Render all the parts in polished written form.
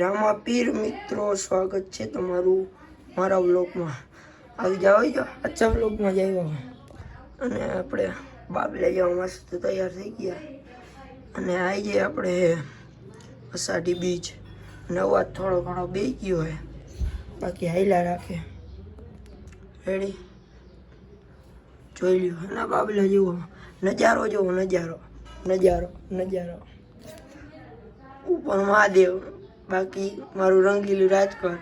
રામા પીર મિત્રો, સ્વાગત છે તમારું મારા વ્લોગમાં. આવી જાઓ અચ્છા વ્લોગમાં જ આવ્યા. અને આપણે બાબલે જવા મસ્ત તૈયાર થઈ ગયા. અને આજે આપણે અષાઢી બીજ અને અવાજ થોડો ઘણો બે ગયો હોય, બાકી હાઈલા રાખે. રેડી જોઈ લ્યો. અને બાબલે જુઓ નજારો, જુઓ નજારો નજારો નજારો. ઉપર મહાદેવ, બાકી મારું રંગીલું રાજકોટ.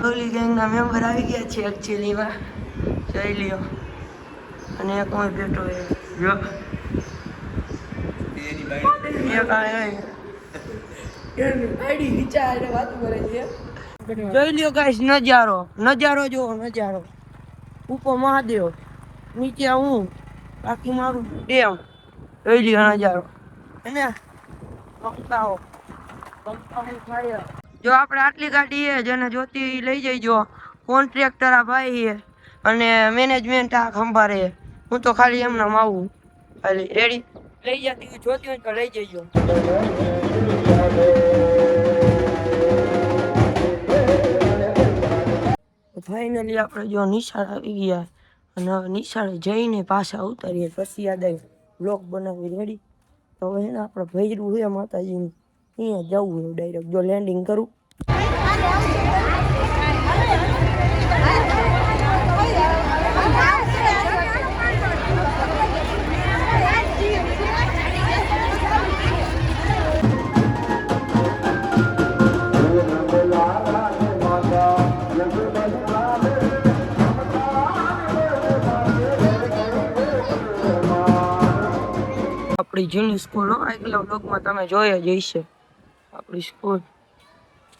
ઓલી ગેંગના મેમ્બર આવી ગયા છે એકચ્યુઅલીમાં, જોઈ લ્યો. અને એક કોઈ બેઠો જો જોઈ લ્યો ગાઈસ, નજારો નજારો જુઓ નજારો. ઉપર મહાદેવ, નીચે હું, બાકી મારું ડેમ. જોઈ લ્યો નજારો. એને જો આપણે આટલી ગાડી છે જેને જોતી લઈ જઈજો. કોન્ટ્રાક્ટર આ ભાઈ છે અને મેનેજમેન્ટ આ ખંભારે. હું તો ખાલી એમનામ આવું. ખાલી રેડી લઈ જતી જોતી હોય તો લઈ જઈજો. ફાઇનલી આપણે જો નિશાળ આવી ગયા અને હવે નિશાળે જઈને પાછા ઉતારીએ. પછી યાદ આવી બ્લોગ બનાવી. રેડી તો હવે એને આપણે ભૈરું છે માતાજીનું, અહીંયા જવું હોય ડાયરેક્ટ. જો લેન્ડિંગ કરું. આપણી જૂની સ્કૂલ આગલા બ્લોગમાં તમે જોઈ જ હશે. આપણી સ્કૂલ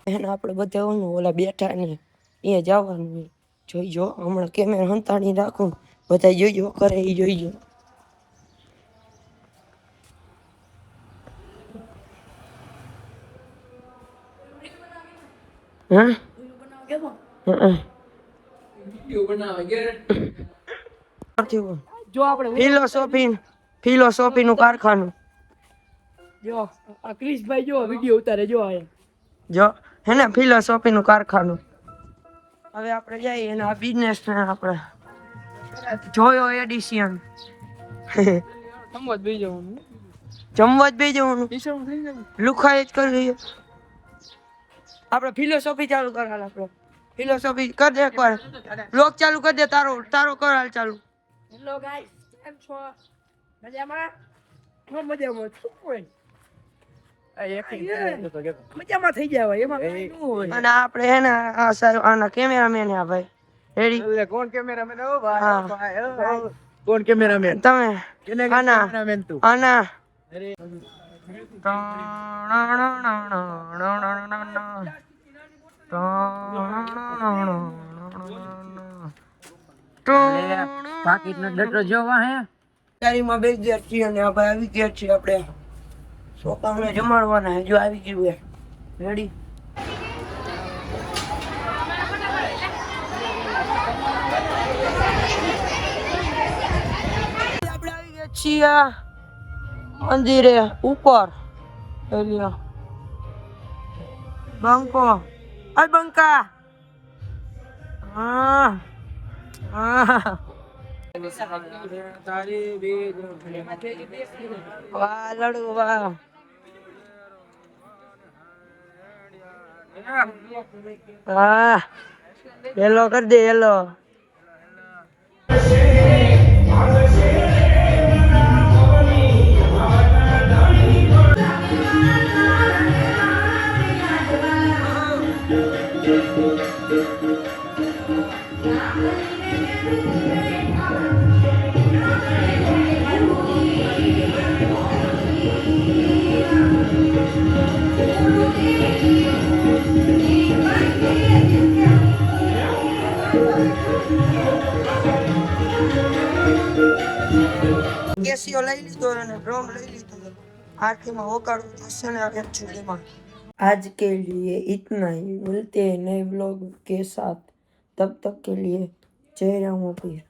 એને આપણે બધા ઓલા બેઠા ને અહીંયા જવાનું જોઈજો. હમણાં કેમેરા હંતાડી રાખું, બધા જોઈજો કરે એ જોઈજો. જો આપણે ફિલોસોફી નું કારખાનું. જો આ ક્રિશભાઈ જો વિડિયો ઉતારે. જો હે ને ફિલોસોફી નું કારખાનું. હવે આપણે જઈએ અને આ બિઝનેસ ને આપણે જોયો એડિશન. જમવા જ બે જવાનું લુખાઈ જ કરી. આપણે ફિલોસોફી ચાલુ કરાલ. આપણે ફિલોસોફી કર દે એકવાર. બ્લોગ ચાલુ કરી દે. તારો કર હાલ ચાલુ. હેલો ગાઈસ, કેમ છો? મજામાં? હું મજામાં છું. મજામાં થઈ જાય એમાં કઈ ન હોય. અને આપણે હે ને આ આના કેમેરામેન આ ભાઈ. રેડી? કોણ કેમેરામેન? ઓ ભાઈ કોણ કેમેરામેન? તમે. કેમેરામેન તું? આના પાકીટ નો ડટો જોવા હે. તારીમાં બે ગયા છીએ અને આ ભાઈ આવી ગયા છીએ. આપણે છોકરાઓને જમાડવાના હે. જો આવી ગયું હે. રેડી? આપણે આવી ગયા છીએ મંદિરે ઉપર. બંકો અય બંકા. હા વાહ લડુ વાહ. હા હેલો કર દે. હેલો કેસીઓ લઈ લીધો અને ડ્રમ લઈ લીધો. આરતીમાં વગાડવું થશે ને એકચ્યુઅલીમાં. आज के लिए इतना ही, मिलते हैं नए ब्लॉग के साथ, तब तक के लिए जय राम पीर।